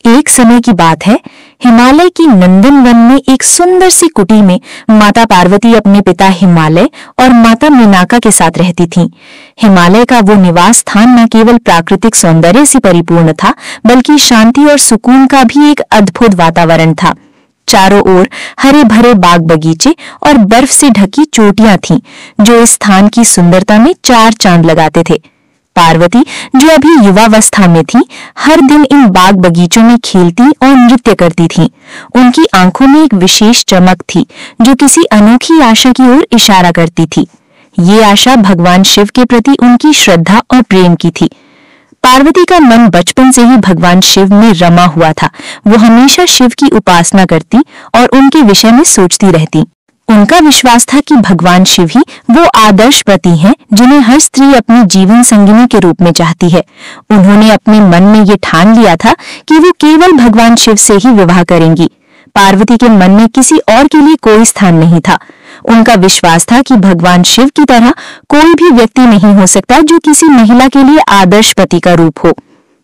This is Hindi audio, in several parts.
एक समय की बात है, हिमालय की नंदन वन में एक सुंदर सी कुटी में माता पार्वती अपने पिता हिमालय और माता मेनका के साथ रहती थीं। हिमालय का वो निवास स्थान न केवल प्राकृतिक सौंदर्य से परिपूर्ण था, बल्कि शांति और सुकून का भी एक अद्भुत वातावरण था। चारों ओर हरे भरे बाग बगीचे और बर्फ से ढकी चोटियां थीं, जो इस स्थान की सुंदरता में चार चांद लगाते थे। पार्वती, जो अभी युवावस्था में थी, हर दिन इन बाग बगीचों में खेलती और नृत्य करती थीं। उनकी आंखों में एक विशेष चमक थी, जो किसी अनोखी आशा की ओर इशारा करती थी। ये आशा भगवान शिव के प्रति उनकी श्रद्धा और प्रेम की थी। पार्वती का मन बचपन से ही भगवान शिव में रमा हुआ था। वो हमेशा शिव की उपासना करती और उनके विषय में सोचती रहती। उनका विश्वास था कि भगवान शिव ही वो आदर्श पति हैं जिन्हें हर स्त्री अपनी जीवन संगिनी के रूप में चाहती है। उन्होंने अपने मन में ये ठान लिया था कि वो केवल भगवान शिव से ही विवाह करेंगी। पार्वती के मन में किसी और के लिए कोई स्थान नहीं था। उनका विश्वास था कि भगवान शिव की तरह कोई भी व्यक्ति नहीं हो सकता जो किसी महिला के लिए आदर्श पति का रूप हो।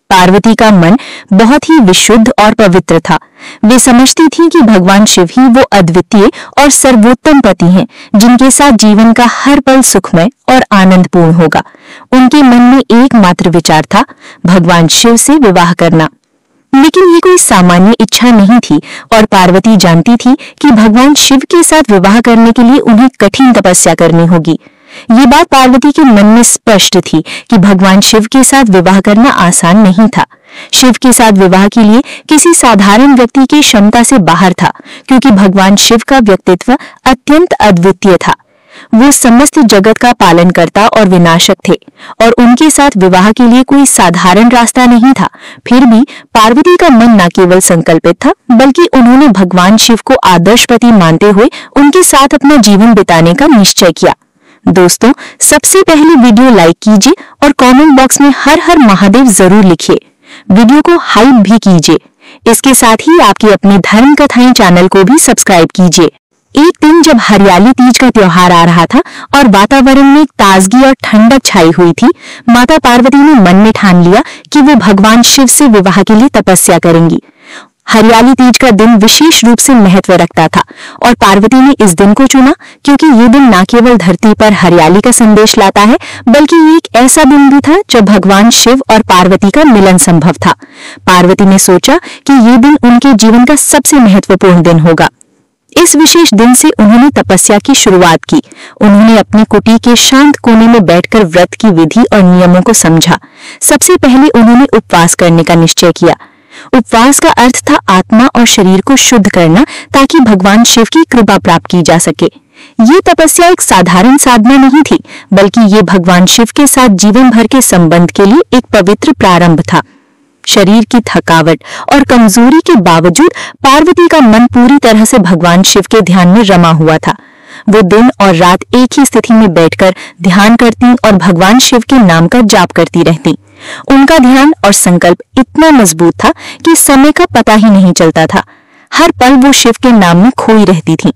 पार्वती का मन बहुत ही विशुद्ध और पवित्र था। वे समझती थी कि भगवान शिव ही वो अद्वितीय और सर्वोत्तम पति हैं, जिनके साथ जीवन का हर पल सुखमय और आनंदपूर्ण होगा। उनके मन में एकमात्र विचार था, भगवान शिव से विवाह करना। लेकिन ये कोई सामान्य इच्छा नहीं थी और पार्वती जानती थी कि भगवान शिव के साथ विवाह करने के लिए उन्हें कठिन तपस्या करनी होगी। ये बात पार्वती के मन में स्पष्ट थी कि भगवान शिव के साथ विवाह करना आसान नहीं था। शिव के साथ विवाह के लिए किसी साधारण व्यक्ति की क्षमता से बाहर था, क्योंकि भगवान शिव का व्यक्तित्व अत्यंत अद्वितीय था। वो समस्त जगत का पालनकर्ता और विनाशक थे और उनके साथ विवाह के लिए कोई साधारण रास्ता नहीं था। फिर भी पार्वती का मन न केवल संकल्पित था, बल्कि उन्होंने भगवान शिव को आदर्श पति मानते हुए उनके साथ अपना जीवन बिताने का निश्चय किया। दोस्तों, सबसे पहले वीडियो लाइक कीजिए और कमेंट बॉक्स में हर हर महादेव जरूर लिखिए। वीडियो को हाइप भी कीजिए। इसके साथ ही आपकी अपने धर्म कथाएं चैनल को भी सब्सक्राइब कीजिए। एक दिन जब हरियाली तीज का त्योहार आ रहा था और वातावरण में एक ताजगी और ठंडक छाई हुई थी, माता पार्वती ने मन में ठान लिया कि वो भगवान शिव से विवाह के लिए तपस्या करेंगी। हरियाली तीज का दिन विशेष रूप से महत्व रखता था और पार्वती ने इस दिन को चुना क्योंकि ये दिन न केवल धरती पर हरियाली का संदेश लाता है, बल्कि ये एक ऐसा दिन भी था जब भगवान शिव और पार्वती का मिलन संभव था। पार्वती ने सोचा कि ये दिन उनके जीवन का सबसे महत्वपूर्ण दिन होगा। इस विशेष दिन से उन्होंने तपस्या की शुरुआत की। उन्होंने अपनी कुटी के शांत कोने में बैठकर व्रत की विधि और नियमों को समझा। सबसे पहले उन्होंने उपवास करने का निश्चय किया। उपवास का अर्थ था आत्मा और शरीर को शुद्ध करना, ताकि भगवान शिव की कृपा प्राप्त की जा सके। ये तपस्या एक साधारण साधना नहीं थी, बल्कि ये भगवान शिव के साथ जीवन भर के संबंध के लिए एक पवित्र प्रारंभ था। शरीर की थकावट और कमजोरी के बावजूद पार्वती का मन पूरी तरह से भगवान शिव के ध्यान में रमा हुआ था। वो दिन और रात एक ही स्थिति में बैठकर ध्यान करती और भगवान शिव के नाम का जाप करती रहती। उनका ध्यान और संकल्प इतना मजबूत था कि समय का पता ही नहीं चलता था। हर पल वो शिव के नाम में खोई रहती थीं।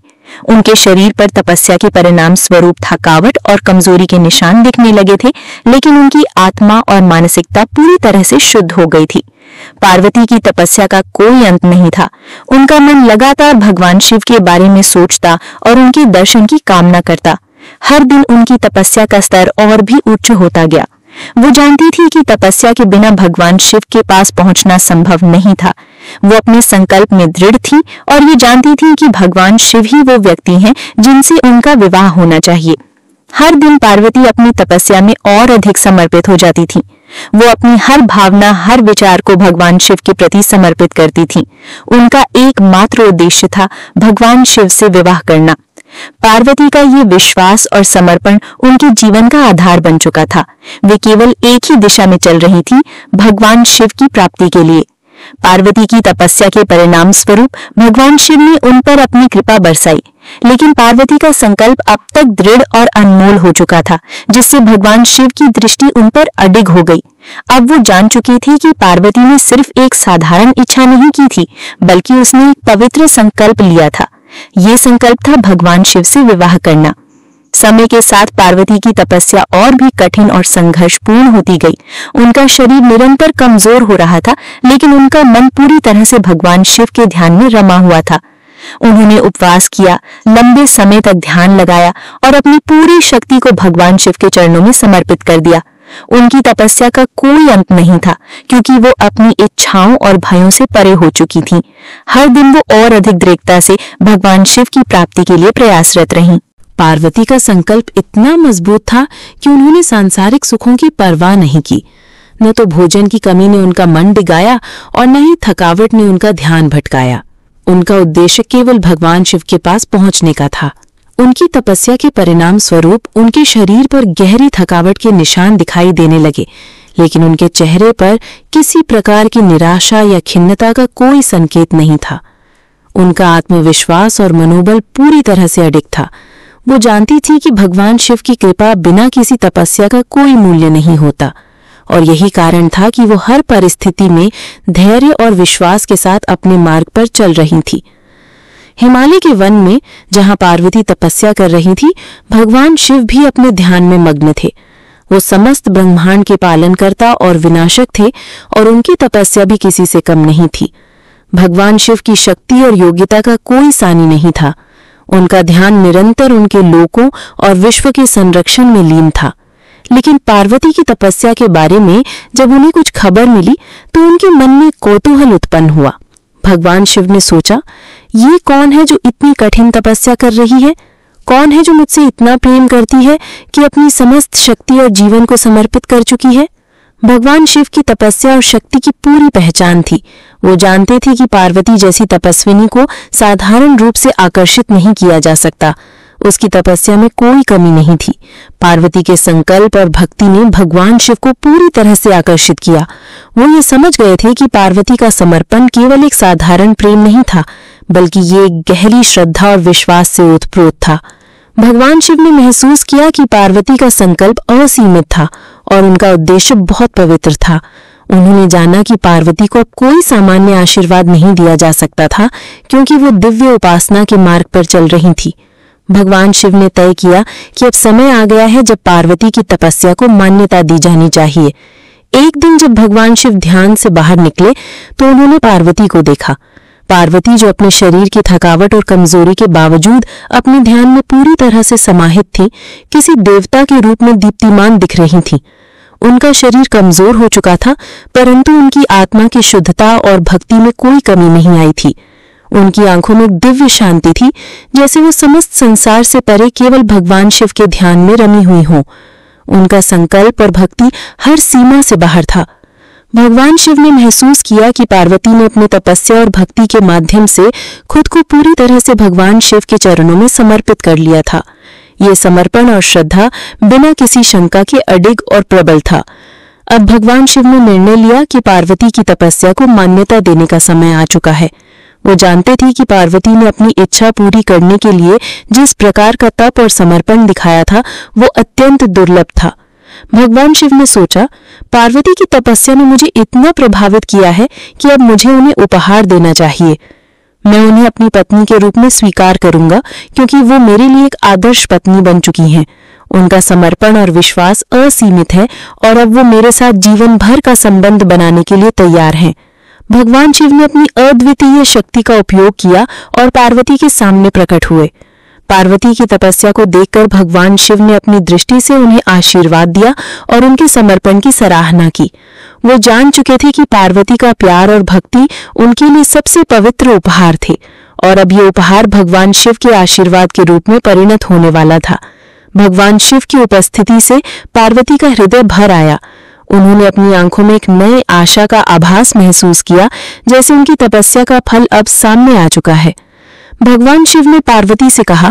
उनके शरीर पर तपस्या के परिणाम स्वरूप थकावट और कमजोरी के निशान दिखने लगे थे, लेकिन उनकी आत्मा और मानसिकता पूरी तरह से शुद्ध हो गई थी। पार्वती की तपस्या का कोई अंत नहीं था। उनका मन लगातार भगवान शिव के बारे में सोचता और उनके दर्शन की कामना करता। हर दिन उनकी तपस्या का स्तर और भी उच्च होता गया। वो जानती थी कि तपस्या के बिना भगवान शिव के पास पहुंचना संभव नहीं था। वो अपने संकल्प में दृढ़ थी और ये जानती थी कि भगवान शिव ही वो व्यक्ति हैं जिनसे उनका विवाह होना चाहिए। हर दिन पार्वती अपनी तपस्या में और अधिक समर्पित हो जाती थी। वो अपनी हर भावना, हर विचार को भगवान शिव के प्रति समर्पित करती थी। उनका एकमात्र उद्देश्य था भगवान शिव से विवाह करना। पार्वती का ये विश्वास और समर्पण उनके जीवन का आधार बन चुका था। वे केवल एक ही दिशा में चल रही थी, भगवान शिव की प्राप्ति के लिए। पार्वती की तपस्या के परिणाम स्वरूप भगवान शिव ने उन पर अपनी कृपा बरसाई, लेकिन पार्वती का संकल्प अब तक दृढ़ और अनमोल हो चुका था, जिससे भगवान शिव की दृष्टि उन पर अडिग हो गई। अब वो जान चुकी थी कि पार्वती ने सिर्फ एक साधारण इच्छा नहीं की थी, बल्कि उसने एक पवित्र संकल्प लिया था। ये संकल्प था भगवान शिव से विवाह करना। समय के साथ पार्वती की तपस्या और भी कठिन और संघर्षपूर्ण होती गई। उनका शरीर निरंतर कमजोर हो रहा था, लेकिन उनका मन पूरी तरह से भगवान शिव के ध्यान में रमा हुआ था। उन्होंने उपवास किया, लंबे समय तक ध्यान लगाया और अपनी पूरी शक्ति को भगवान शिव के चरणों में समर्पित कर दिया। उनकी तपस्या का कोई अंत नहीं था, क्योंकि वो अपनी इच्छाओं और भयों से परे हो चुकी थीं। हर दिन वो और अधिक दृढ़ता से भगवान शिव की प्राप्ति के लिए प्रयासरत रहीं। पार्वती का संकल्प इतना मजबूत था कि उन्होंने सांसारिक सुखों की परवाह नहीं की। न तो भोजन की कमी ने उनका मन डिगाया और न ही थकावट ने उनका ध्यान भटकाया। उनका उद्देश्य केवल भगवान शिव के पास पहुंचने का था। उनकी तपस्या के परिणाम स्वरूप उनके शरीर पर गहरी थकावट के निशान दिखाई देने लगे, लेकिन उनके चेहरे पर किसी प्रकार की निराशा या खिन्नता का कोई संकेत नहीं था। उनका आत्मविश्वास और मनोबल पूरी तरह से अडिग था। वो जानती थी कि भगवान शिव की कृपा बिना किसी तपस्या का कोई मूल्य नहीं होता, और यही कारण था कि वो हर परिस्थिति में धैर्य और विश्वास के साथ अपने मार्ग पर चल रही थी। हिमालय के वन में जहां पार्वती तपस्या कर रही थी, भगवान शिव भी अपने ध्यान में मग्न थे। वो समस्त ब्रह्मांड के पालनकर्ता और विनाशक थे, और उनकी तपस्या भी किसी से कम नहीं थी। भगवान शिव की शक्ति और योग्यता का कोई सानी नहीं था। उनका ध्यान निरंतर उनके लोकों और विश्व के संरक्षण में लीन था। लेकिन पार्वती की तपस्या के बारे में जब उन्हें कुछ खबर मिली, तो उनके मन में कौतूहल उत्पन्न हुआ। भगवान शिव ने सोचा, ये कौन है जो इतनी कठिन तपस्या कर रही है? कौन है जो मुझसे इतना प्रेम करती है कि अपनी समस्त शक्ति और जीवन को समर्पित कर चुकी है? भगवान शिव की तपस्या और शक्ति की पूरी पहचान थी। वो जानते थे कि पार्वती जैसी तपस्विनी को साधारण रूप से आकर्षित नहीं किया जा सकता। उसकी तपस्या में कोई कमी नहीं थी। पार्वती के संकल्प और भक्ति ने भगवान शिव को पूरी तरह से आकर्षित किया। वो ये समझ गए थे कि पार्वती का समर्पण केवल एक साधारण प्रेम नहीं था, बल्कि ये एक गहरी श्रद्धा और विश्वास से ओतप्रोत था। भगवान शिव ने महसूस किया कि पार्वती का संकल्प असीमित था और उनका उद्देश्य बहुत पवित्र था। उन्होंने जाना कि पार्वती को अब कोई सामान्य आशीर्वाद नहीं दिया जा सकता था, क्योंकि वो दिव्य उपासना के मार्ग पर चल रही थी। भगवान शिव ने तय किया कि अब समय आ गया है जब पार्वती की तपस्या को मान्यता दी जानी चाहिए। एक दिन जब भगवान शिव ध्यान से बाहर निकले, तो उन्होंने पार्वती को देखा। पार्वती, जो अपने शरीर की थकावट और कमजोरी के बावजूद अपने ध्यान में पूरी तरह से समाहित थी, किसी देवता के रूप में दीप्तिमान दिख रही थी। उनका शरीर कमजोर हो चुका था, परंतु उनकी आत्मा की शुद्धता और भक्ति में कोई कमी नहीं आई थी। उनकी आंखों में दिव्य शांति थी, जैसे वो समस्त संसार से परे केवल भगवान शिव के ध्यान में रमी हुई हों। उनका संकल्प और भक्ति हर सीमा से बाहर था। भगवान शिव ने महसूस किया कि पार्वती ने अपनी तपस्या और भक्ति के माध्यम से खुद को पूरी तरह से भगवान शिव के चरणों में समर्पित कर लिया था। ये समर्पण और श्रद्धा बिना किसी शंका के अडिग और प्रबल था। अब भगवान शिव ने निर्णय लिया कि पार्वती की तपस्या को मान्यता देने का समय आ चुका है। वो जानते थे कि पार्वती ने अपनी इच्छा पूरी करने के लिए जिस प्रकार का तप और समर्पण दिखाया था, वो अत्यंत दुर्लभ था। भगवान शिव ने सोचा, पार्वती की तपस्या ने मुझे इतना प्रभावित किया है कि अब मुझे उन्हें उपहार देना चाहिए। मैं उन्हें अपनी पत्नी के रूप में स्वीकार करूंगा, क्योंकि वो मेरे लिए एक आदर्श पत्नी बन चुकी हैं। उनका समर्पण और विश्वास असीमित है और अब वो मेरे साथ जीवन भर का संबंध बनाने के लिए तैयार हैं। भगवान शिव ने अपनी अद्वितीय शक्ति का उपयोग किया और पार्वती के सामने प्रकट हुए। पार्वती की तपस्या को देखकर भगवान शिव ने अपनी दृष्टि से उन्हें आशीर्वाद दिया और उनके समर्पण की सराहना की। वो जान चुके थे कि पार्वती का प्यार और भक्ति उनके लिए सबसे पवित्र उपहार थे, और अब ये उपहार भगवान शिव के आशीर्वाद के रूप में परिणत होने वाला था। भगवान शिव की उपस्थिति से पार्वती का हृदय भर आया। उन्होंने अपनी आंखों में एक नए आशा का आभास महसूस किया, जैसे उनकी तपस्या का फल अब सामने आ चुका है। भगवान शिव ने पार्वती से कहा,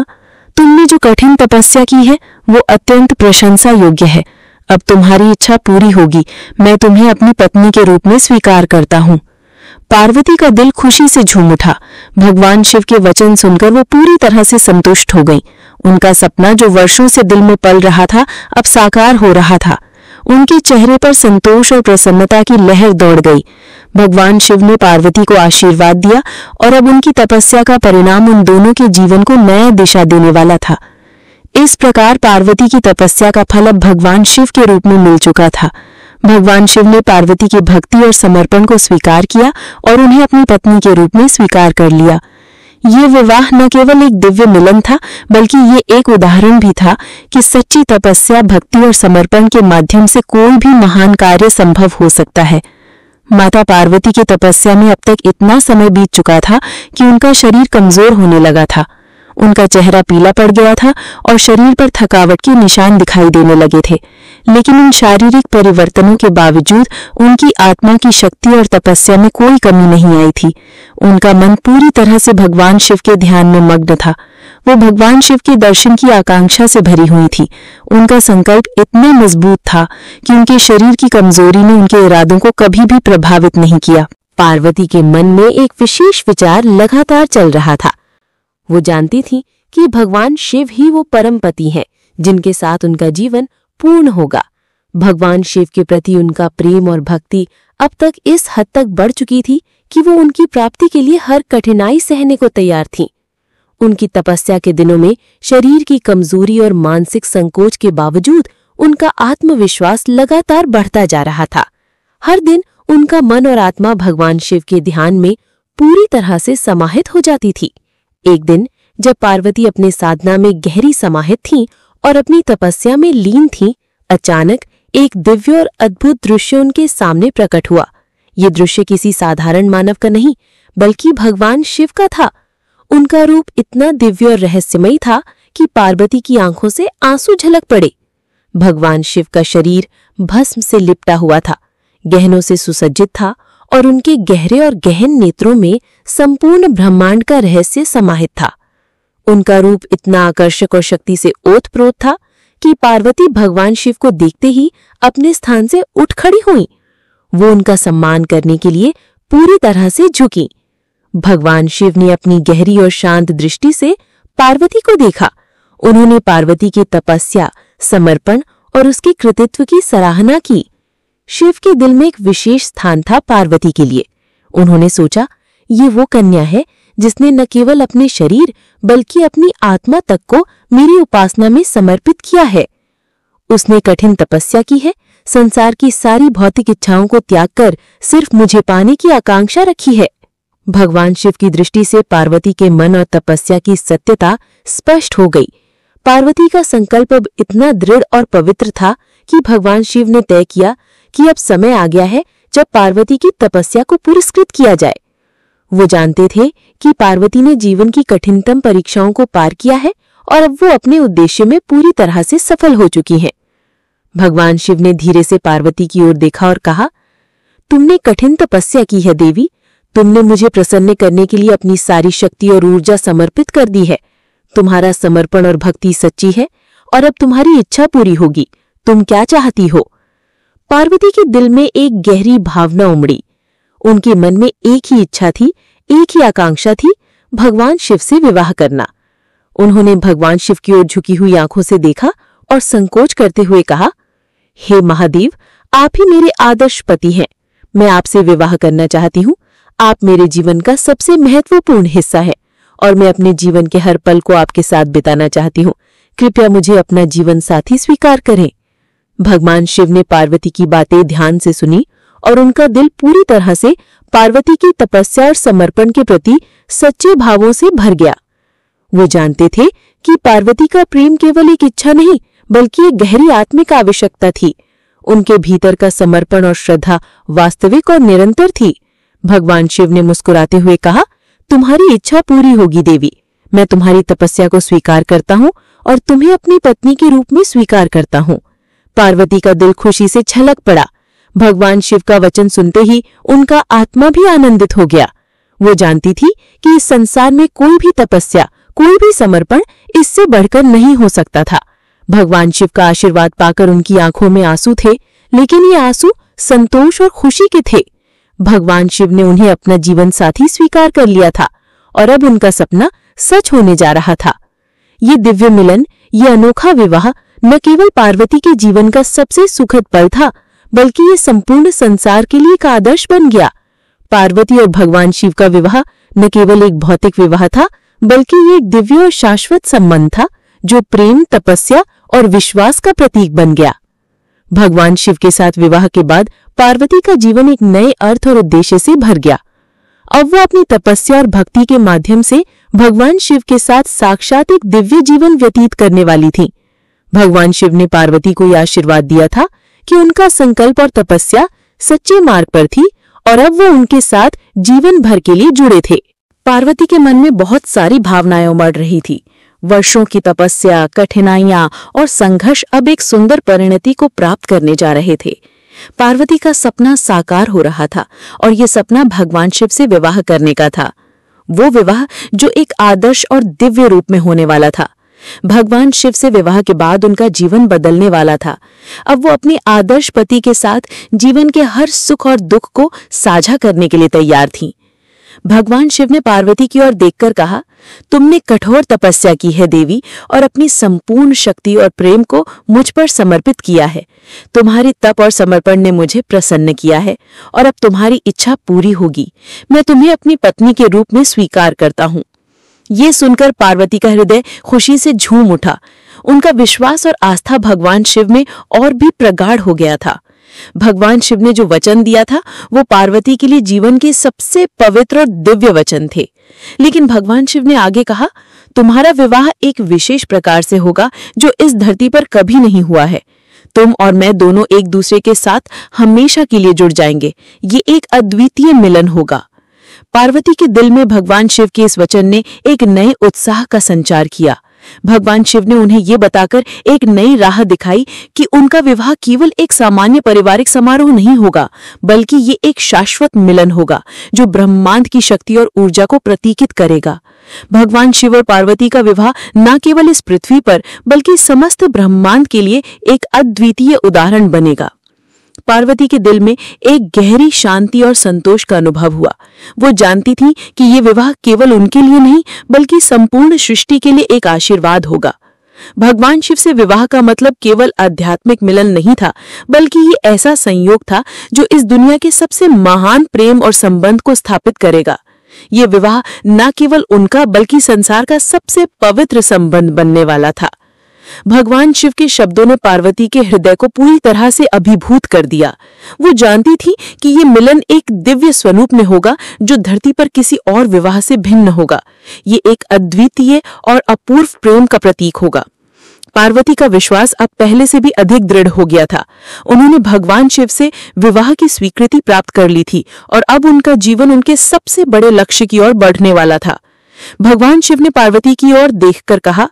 तुमने जो कठिन तपस्या की है वो अत्यंत प्रशंसा योग्य है। अब तुम्हारी इच्छा पूरी होगी। मैं तुम्हें अपनी पत्नी के रूप में स्वीकार करता हूँ। पार्वती का दिल खुशी से झूम उठा। भगवान शिव के वचन सुनकर वो पूरी तरह से संतुष्ट हो गईं। उनका सपना, जो वर्षों से दिल में पल रहा था, अब साकार हो रहा था। उनके चेहरे पर संतोष और प्रसन्नता की लहर दौड़ गई। भगवान शिव ने पार्वती को आशीर्वाद दिया और अब उनकी तपस्या का परिणाम उन दोनों के जीवन को नया दिशा देने वाला था। इस प्रकार पार्वती की तपस्या का फल अब भगवान शिव के रूप में मिल चुका था। भगवान शिव ने पार्वती की भक्ति और समर्पण को स्वीकार किया और उन्हें अपनी पत्नी के रूप में स्वीकार कर लिया। ये विवाह न केवल एक दिव्य मिलन था, बल्कि ये एक उदाहरण भी था कि सच्ची तपस्या, भक्ति और समर्पण के माध्यम से कोई भी महान कार्य संभव हो सकता है। माता पार्वती की तपस्या में अब तक इतना समय बीत चुका था कि उनका शरीर कमजोर होने लगा था। उनका चेहरा पीला पड़ गया था और शरीर पर थकावट के निशान दिखाई देने लगे थे। लेकिन उन शारीरिक परिवर्तनों के बावजूद उनकी आत्मा की शक्ति और तपस्या में कोई कमी नहीं आई थी। उनका मन पूरी तरह से भगवान शिव के ध्यान में मग्न था। वो भगवान शिव के दर्शन की आकांक्षा से भरी हुई थी। उनका संकल्प इतना मजबूत था कि उनके शरीर की कमजोरी ने उनके इरादों को कभी भी प्रभावित नहीं किया। पार्वती के मन में एक विशेष विचार लगातार चल रहा था। वो जानती थी कि भगवान शिव ही वो परम पति हैं, जिनके साथ उनका जीवन पूर्ण होगा। भगवान शिव के प्रति उनका प्रेम और भक्ति अब तक इस हद तक बढ़ चुकी थी कि वो उनकी प्राप्ति के लिए हर कठिनाई सहने को तैयार थीं। उनकी तपस्या के दिनों में शरीर की कमजोरी और मानसिक संकोच के बावजूद उनका आत्मविश्वास लगातार बढ़ता जा रहा था। हर दिन उनका मन और आत्मा भगवान शिव के ध्यान में पूरी तरह से समाहित हो जाती थी। एक दिन जब पार्वती अपने साधना में गहरी समाहित थीं और अपनी तपस्या में लीन थीं, अचानक एक दिव्य और अद्भुत दृश्य उनके सामने प्रकट हुआ। ये दृश्य किसी साधारण मानव का नहीं, बल्कि भगवान शिव का था। उनका रूप इतना दिव्य और रहस्यमयी था कि पार्वती की आंखों से आंसू झलक पड़े। भगवान शिव का शरीर भस्म से लिपटा हुआ था, गहनों से सुसज्जित था और उनके गहरे और गहन नेत्रों में संपूर्ण ब्रह्मांड का रहस्य समाहित था। उनका रूप इतना आकर्षक और शक्ति से ओतप्रोत था कि पार्वती भगवान शिव को देखते ही अपने स्थान से उठ खड़ी हुईं। वो उनका सम्मान करने के लिए पूरी तरह से झुकीं। भगवान शिव ने अपनी गहरी और शांत दृष्टि से पार्वती को देखा। उन्होंने पार्वती की तपस्या, समर्पण और उसके कृतित्व की सराहना की। शिव के दिल में एक विशेष स्थान था पार्वती के लिए। उन्होंने सोचा, ये वो कन्या है जिसने न केवल अपने शरीर बल्कि अपनी आत्मा तक को मेरी उपासना में समर्पित किया है। उसने कठिन तपस्या की है, संसार की सारी भौतिक इच्छाओं को त्याग कर सिर्फ मुझे पाने की आकांक्षा रखी है। भगवान शिव की दृष्टि से पार्वती के मन और तपस्या की सत्यता स्पष्ट हो गई। पार्वती का संकल्प अब इतना दृढ़ और पवित्र था कि भगवान शिव ने तय किया कि अब समय आ गया है जब पार्वती की तपस्या को पुरस्कृत किया जाए। वो जानते थे कि पार्वती ने जीवन की कठिनतम परीक्षाओं को पार किया है और अब वो अपने उद्देश्य में पूरी तरह से सफल हो चुकी हैं। भगवान शिव ने धीरे से पार्वती की ओर देखा और कहा, तुमने कठिन तपस्या की है देवी। तुमने मुझे प्रसन्न करने के लिए अपनी सारी शक्ति और ऊर्जा समर्पित कर दी है। तुम्हारा समर्पण और भक्ति सच्ची है और अब तुम्हारी इच्छा पूरी होगी। तुम क्या चाहती हो? पार्वती के दिल में एक गहरी भावना उमड़ी। उनके मन में एक ही इच्छा थी, एक ही आकांक्षा थी, भगवान शिव से विवाह करना। उन्होंने भगवान शिव की ओर झुकी हुई आंखों से देखा और संकोच करते हुए कहा, हे महादेव, आप ही मेरे आदर्श पति हैं। मैं आपसे विवाह करना चाहती हूँ। आप मेरे जीवन का सबसे महत्वपूर्ण हिस्सा है और मैं अपने जीवन के हर पल को आपके साथ बिताना चाहती हूँ। कृपया मुझे अपना जीवन साथी स्वीकार करें। भगवान शिव ने पार्वती की बातें ध्यान से सुनी और उनका दिल पूरी तरह से पार्वती की तपस्या और समर्पण के प्रति सच्चे भावों से भर गया। वो जानते थे कि पार्वती का प्रेम केवल एक इच्छा नहीं, बल्कि एक गहरी आत्मिक आवश्यकता थी। उनके भीतर का समर्पण और श्रद्धा वास्तविक और निरंतर थी। भगवान शिव ने मुस्कुराते हुए कहा, तुम्हारी इच्छा पूरी होगी देवी। मैं तुम्हारी तपस्या को स्वीकार करता हूँ और तुम्हें अपनी पत्नी के रूप में स्वीकार करता हूँ। पार्वती का दिल खुशी से छलक पड़ा। भगवान शिव का वचन सुनते ही उनका आत्मा भी आनंदित हो गया। वो जानती थी कि इस संसार में कोई भी तपस्या, कोई भी समर्पण इससे बढ़कर नहीं हो सकता था। भगवान शिव का आशीर्वाद पाकर उनकी आंखों में आंसू थे, लेकिन ये आंसू संतोष और खुशी के थे। भगवान शिव ने उन्हें अपना जीवन साथी स्वीकार कर लिया था और अब उनका सपना सच होने जा रहा था। ये दिव्य मिलन, ये अनोखा विवाह न केवल पार्वती के जीवन का सबसे सुखद पल था, बल्कि ये संपूर्ण संसार के लिए एक आदर्श बन गया। पार्वती और भगवान शिव का विवाह न केवल एक भौतिक विवाह था, बल्कि ये एक दिव्य और शाश्वत संबंध था जो प्रेम, तपस्या और विश्वास का प्रतीक बन गया। भगवान शिव के साथ विवाह के बाद पार्वती का जीवन एक नए अर्थ और उद्देश्य से भर गया। अब वो अपनी तपस्या और भक्ति के माध्यम से भगवान शिव के साथ साक्षात एक दिव्य जीवन व्यतीत करने वाली थी। भगवान शिव ने पार्वती को यह आशीर्वाद दिया था कि उनका संकल्प और तपस्या सच्चे मार्ग पर थी और अब वो उनके साथ जीवन भर के लिए जुड़े थे। पार्वती के मन में बहुत सारी भावनाएं उमड़ रही थी। वर्षों की तपस्या, कठिनाइयां और संघर्ष अब एक सुंदर परिणति को प्राप्त करने जा रहे थे। पार्वती का सपना साकार हो रहा था और ये सपना भगवान शिव से विवाह करने का था। वो विवाह जो एक आदर्श और दिव्य रूप में होने वाला था। भगवान शिव से विवाह के बाद उनका जीवन बदलने वाला था। अब वो अपने आदर्श पति के साथ जीवन के हर सुख और दुख को साझा करने के लिए तैयार थीं। भगवान शिव ने पार्वती की ओर देखकर कहा, तुमने कठोर तपस्या की है देवी और अपनी संपूर्ण शक्ति और प्रेम को मुझ पर समर्पित किया है। तुम्हारी तप और समर्पण ने मुझे प्रसन्न किया है और अब तुम्हारी इच्छा पूरी होगी। मैं तुम्हें अपनी पत्नी के रूप में स्वीकार करता हूँ। ये सुनकर पार्वती का हृदय खुशी से झूम उठा। उनका विश्वास और आस्था भगवान शिव में और भी प्रगाढ़ हो गया था। भगवान शिव ने जो वचन दिया था वो पार्वती के लिए जीवन के सबसे पवित्र और दिव्य वचन थे। लेकिन भगवान शिव ने आगे कहा, तुम्हारा विवाह एक विशेष प्रकार से होगा जो इस धरती पर कभी नहीं हुआ है। तुम और मैं दोनों एक दूसरे के साथ हमेशा के लिए जुड़ जाएंगे। ये एक अद्वितीय मिलन होगा। पार्वती के दिल में भगवान शिव के इस वचन ने एक नए उत्साह का संचार किया। भगवान शिव ने उन्हें ये बताकर एक नई राह दिखाई कि उनका विवाह केवल एक सामान्य पारिवारिक समारोह नहीं होगा, बल्कि ये एक शाश्वत मिलन होगा जो ब्रह्मांड की शक्ति और ऊर्जा को प्रतीकित करेगा। भगवान शिव और पार्वती का विवाह न केवल इस पृथ्वी पर बल्कि समस्त ब्रह्मांड के लिए एक अद्वितीय उदाहरण बनेगा। पार्वती के दिल में एक गहरी शांति और संतोष का अनुभव हुआ। वो जानती थी कि ये विवाह केवल उनके लिए नहीं बल्कि संपूर्ण सृष्टि के लिए एक आशीर्वाद होगा। भगवान शिव से विवाह का मतलब केवल आध्यात्मिक मिलन नहीं था, बल्कि ये ऐसा संयोग था जो इस दुनिया के सबसे महान प्रेम और संबंध को स्थापित करेगा। ये विवाह न केवल उनका बल्कि संसार का सबसे पवित्र संबंध बनने वाला था। भगवान शिव के शब्दों ने पार्वती के हृदय को पूरी तरह से अभिभूत कर दिया। वो जानती थी कि ये मिलन एक दिव्य स्वरूप में होगा जो धरती पर किसी और विवाह से भिन्न होगा। ये एक अद्वितीय और अपूर्व प्रेम का प्रतीक होगा। पार्वती का विश्वास अब पहले से भी अधिक दृढ़ हो गया था। उन्होंने भगवान शिव से विवाह की स्वीकृति प्राप्त कर ली थी और अब उनका जीवन उनके सबसे बड़े लक्ष्य की ओर बढ़ने वाला था। भगवान शिव ने पार्वती की ओर देखकर कहा,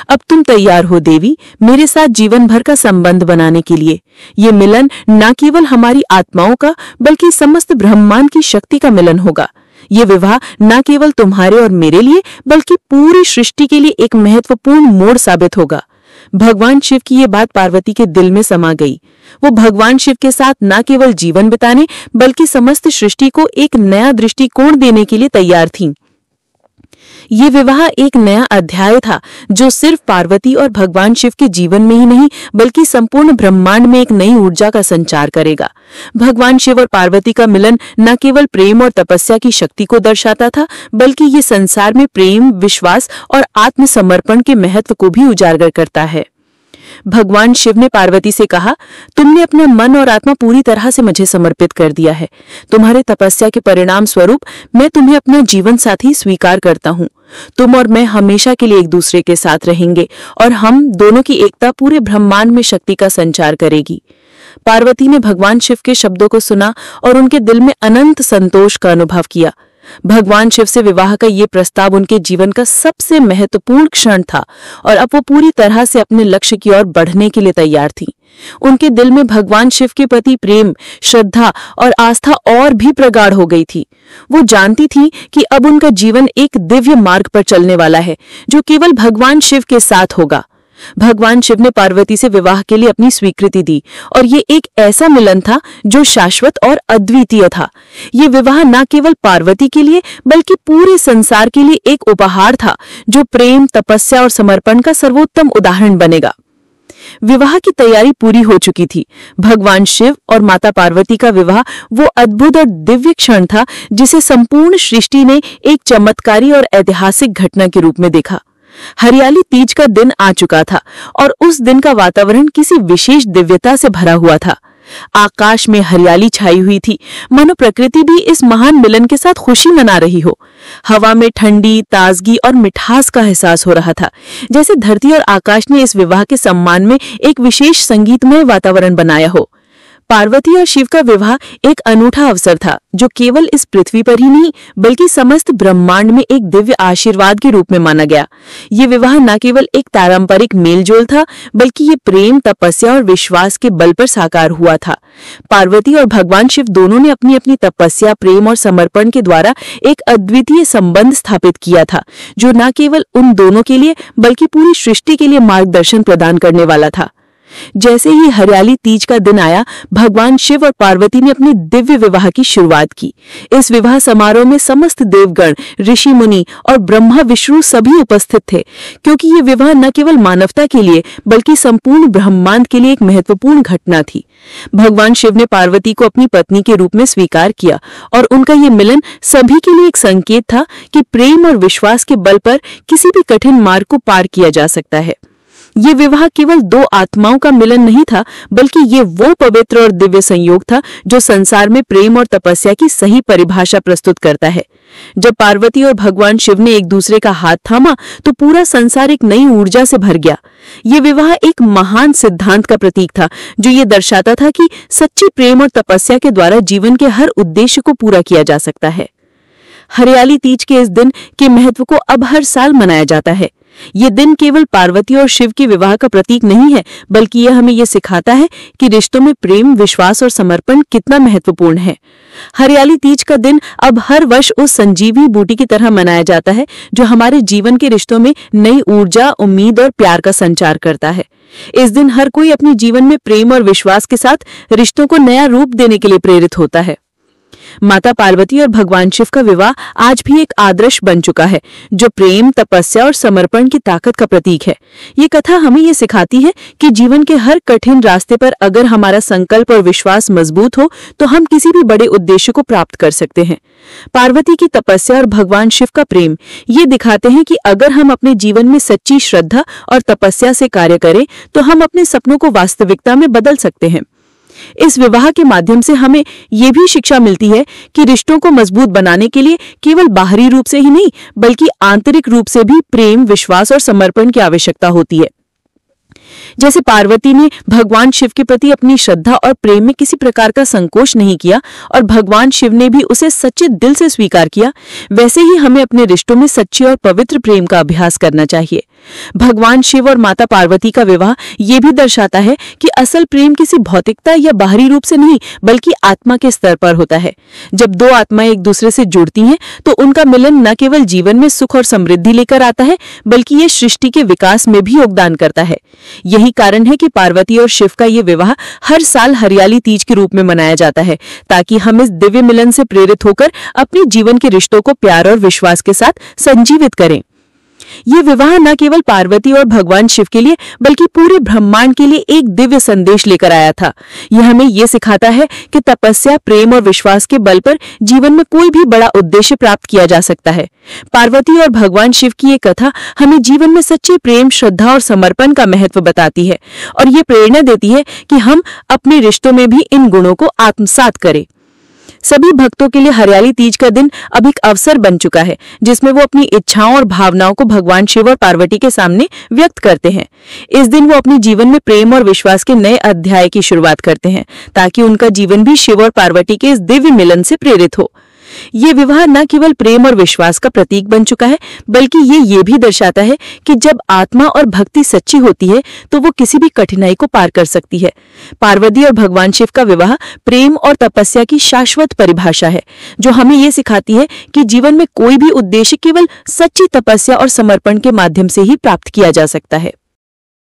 अब तुम तैयार हो देवी, मेरे साथ जीवन भर का संबंध बनाने के लिए। ये मिलन न केवल हमारी आत्माओं का बल्कि समस्त ब्रह्मांड की शक्ति का मिलन होगा। ये विवाह न केवल तुम्हारे और मेरे लिए बल्कि पूरी सृष्टि के लिए एक महत्वपूर्ण मोड़ साबित होगा। भगवान शिव की ये बात पार्वती के दिल में समा गई। वो भगवान शिव के साथ न केवल जीवन बिताने बल्कि समस्त सृष्टि को एक नया दृष्टिकोण देने के लिए तैयार थीं। ये विवाह एक नया अध्याय था जो सिर्फ पार्वती और भगवान शिव के जीवन में ही नहीं बल्कि संपूर्ण ब्रह्मांड में एक नई ऊर्जा का संचार करेगा। भगवान शिव और पार्वती का मिलन न केवल प्रेम और तपस्या की शक्ति को दर्शाता था बल्कि ये संसार में प्रेम, विश्वास और आत्मसमर्पण के महत्व को भी उजागर करता है। भगवान शिव ने पार्वती से कहा, तुमने अपना मन और आत्मा पूरी तरह से मुझे समर्पित कर दिया है। तुम्हारे तपस्या के परिणाम स्वरूप मैं तुम्हें अपना जीवन साथी स्वीकार करता हूँ। तुम और मैं हमेशा के लिए एक दूसरे के साथ रहेंगे और हम दोनों की एकता पूरे ब्रह्मांड में शक्ति का संचार करेगी। पार्वती ने भगवान शिव के शब्दों को सुना और उनके दिल में अनंत संतोष का अनुभव किया। भगवान शिव से विवाह का ये प्रस्ताव उनके जीवन का सबसे महत्वपूर्ण क्षण था और अब वो पूरी तरह से अपने लक्ष्य की ओर बढ़ने के लिए तैयार थी। उनके दिल में भगवान शिव के प्रति प्रेम, श्रद्धा और आस्था और भी प्रगाढ़ हो गई थी। वो जानती थी कि अब उनका जीवन एक दिव्य मार्ग पर चलने वाला है जो केवल भगवान शिव के साथ होगा। भगवान शिव ने पार्वती से विवाह के लिए अपनी स्वीकृति दी और ये एक ऐसा मिलन था जो शाश्वत और अद्वितीय था। ये विवाह न केवल पार्वती के लिए बल्कि पूरे संसार के लिए एक उपहार था जो प्रेम, तपस्या और समर्पण का सर्वोत्तम उदाहरण बनेगा। विवाह की तैयारी पूरी हो चुकी थी। भगवान शिव और माता पार्वती का विवाह वो अद्भुत और दिव्य क्षण था जिसे संपूर्ण सृष्टि ने एक चमत्कारी और ऐतिहासिक घटना के रूप में देखा। हरियाली तीज का दिन आ चुका था और उस दिन का वातावरण किसी विशेष दिव्यता से भरा हुआ था। आकाश में हरियाली छाई हुई थी, मानो प्रकृति भी इस महान मिलन के साथ खुशी मना रही हो। हवा में ठंडी, ताजगी और मिठास का एहसास हो रहा था, जैसे धरती और आकाश ने इस विवाह के सम्मान में एक विशेष संगीतमय वातावरण बनाया हो। पार्वती और शिव का विवाह एक अनूठा अवसर था, जो केवल इस पृथ्वी पर ही नहीं बल्कि समस्त ब्रह्मांड में एक दिव्य आशीर्वाद के रूप में माना गया। ये विवाह न केवल एक पारंपरिक मेलजोल था, बल्कि ये प्रेम, तपस्या और विश्वास के बल पर साकार हुआ था। पार्वती और भगवान शिव दोनों ने अपनी अपनी तपस्या, प्रेम और समर्पण के द्वारा एक अद्वितीय संबंध स्थापित किया था, जो न केवल उन दोनों के लिए बल्कि पूरी सृष्टि के लिए मार्गदर्शन प्रदान करने वाला था। जैसे ही हरियाली तीज का दिन आया, भगवान शिव और पार्वती ने अपने दिव्य विवाह की शुरुआत की। इस विवाह समारोह में समस्त देवगण, ऋषि मुनि और ब्रह्मा विष्णु सभी उपस्थित थे, क्योंकि ये विवाह न केवल मानवता के लिए बल्कि संपूर्ण ब्रह्मांड के लिए एक महत्वपूर्ण घटना थी। भगवान शिव ने पार्वती को अपनी पत्नी के रूप में स्वीकार किया और उनका ये मिलन सभी के लिए एक संकेत था कि प्रेम और विश्वास के बल पर किसी भी कठिन मार्ग को पार किया जा सकता है। ये विवाह केवल दो आत्माओं का मिलन नहीं था, बल्कि ये वो पवित्र और दिव्य संयोग था जो संसार में प्रेम और तपस्या की सही परिभाषा प्रस्तुत करता है। जब पार्वती और भगवान शिव ने एक दूसरे का हाथ थामा, तो पूरा संसार एक नई ऊर्जा से भर गया। ये विवाह एक महान सिद्धांत का प्रतीक था, जो ये दर्शाता था कि सच्ची प्रेम और तपस्या के द्वारा जीवन के हर उद्देश्य को पूरा किया जा सकता है। हरियाली तीज के इस दिन के महत्व को अब हर साल मनाया जाता है। ये दिन केवल पार्वती और शिव के विवाह का प्रतीक नहीं है, बल्कि यह हमें यह सिखाता है कि रिश्तों में प्रेम, विश्वास और समर्पण कितना महत्वपूर्ण है। हरियाली तीज का दिन अब हर वर्ष उस संजीवनी बूटी की तरह मनाया जाता है, जो हमारे जीवन के रिश्तों में नई ऊर्जा, उम्मीद और प्यार का संचार करता है। इस दिन हर कोई अपने जीवन में प्रेम और विश्वास के साथ रिश्तों को नया रूप देने के लिए प्रेरित होता है। माता पार्वती और भगवान शिव का विवाह आज भी एक आदर्श बन चुका है, जो प्रेम, तपस्या और समर्पण की ताकत का प्रतीक है। ये कथा हमें ये सिखाती है कि जीवन के हर कठिन रास्ते पर अगर हमारा संकल्प और विश्वास मजबूत हो, तो हम किसी भी बड़े उद्देश्य को प्राप्त कर सकते हैं। पार्वती की तपस्या और भगवान शिव का प्रेम ये दिखाते हैं कि अगर हम अपने जीवन में सच्ची श्रद्धा और तपस्या से कार्य करें, तो हम अपने सपनों को वास्तविकता में बदल सकते हैं। इस विवाह के माध्यम से हमें ये भी शिक्षा मिलती है कि रिश्तों को मजबूत बनाने के लिए केवल बाहरी रूप से ही नहीं, बल्कि आंतरिक रूप से भी प्रेम, विश्वास और समर्पण की आवश्यकता होती है। जैसे पार्वती ने भगवान शिव के प्रति अपनी श्रद्धा और प्रेम में किसी प्रकार का संकोच नहीं किया और भगवान शिव ने भी उसे सच्चे दिल से स्वीकार किया, वैसे ही हमें अपने रिश्तों में सच्चे और पवित्र प्रेम का अभ्यास करना चाहिए। भगवान शिव और माता पार्वती का विवाह ये भी दर्शाता है कि असल प्रेम किसी भौतिकता या बाहरी रूप से नहीं, बल्कि आत्मा के स्तर पर होता है। जब दो आत्माएं एक दूसरे से जुड़ती हैं, तो उनका मिलन न केवल जीवन में सुख और समृद्धि लेकर आता है, बल्कि ये सृष्टि के विकास में भी योगदान करता है। यही कारण है कि पार्वती और शिव का ये विवाह हर साल हरियाली तीज के रूप में मनाया जाता है, ताकि हम इस दिव्य मिलन से प्रेरित होकर अपने जीवन के रिश्तों को प्यार और विश्वास के साथ संजीवित करें। ये विवाह न केवल पार्वती और भगवान शिव के लिए बल्कि पूरे ब्रह्मांड के लिए एक दिव्य संदेश लेकर आया था। यह हमें ये सिखाता है कि तपस्या, प्रेम और विश्वास के बल पर जीवन में कोई भी बड़ा उद्देश्य प्राप्त किया जा सकता है। पार्वती और भगवान शिव की ये कथा हमें जीवन में सच्चे प्रेम, श्रद्धा और समर्पण का महत्व बताती है और ये प्रेरणा देती है कि हम अपने रिश्तों में भी इन गुणों को आत्मसात करें। सभी भक्तों के लिए हरियाली तीज का दिन अब एक अवसर बन चुका है, जिसमें वो अपनी इच्छाओं और भावनाओं को भगवान शिव और पार्वती के सामने व्यक्त करते हैं। इस दिन वो अपने जीवन में प्रेम और विश्वास के नए अध्याय की शुरुआत करते हैं, ताकि उनका जीवन भी शिव और पार्वती के इस दिव्य मिलन से प्रेरित हो। ये विवाह न केवल प्रेम और विश्वास का प्रतीक बन चुका है, बल्कि ये भी दर्शाता है कि जब आत्मा और भक्ति सच्ची होती है, तो वो किसी भी कठिनाई को पार कर सकती है। पार्वती और भगवान शिव का विवाह प्रेम और तपस्या की शाश्वत परिभाषा है, जो हमें ये सिखाती है कि जीवन में कोई भी उद्देश्य केवल सच्ची तपस्या और समर्पण के माध्यम से ही प्राप्त किया जा सकता है।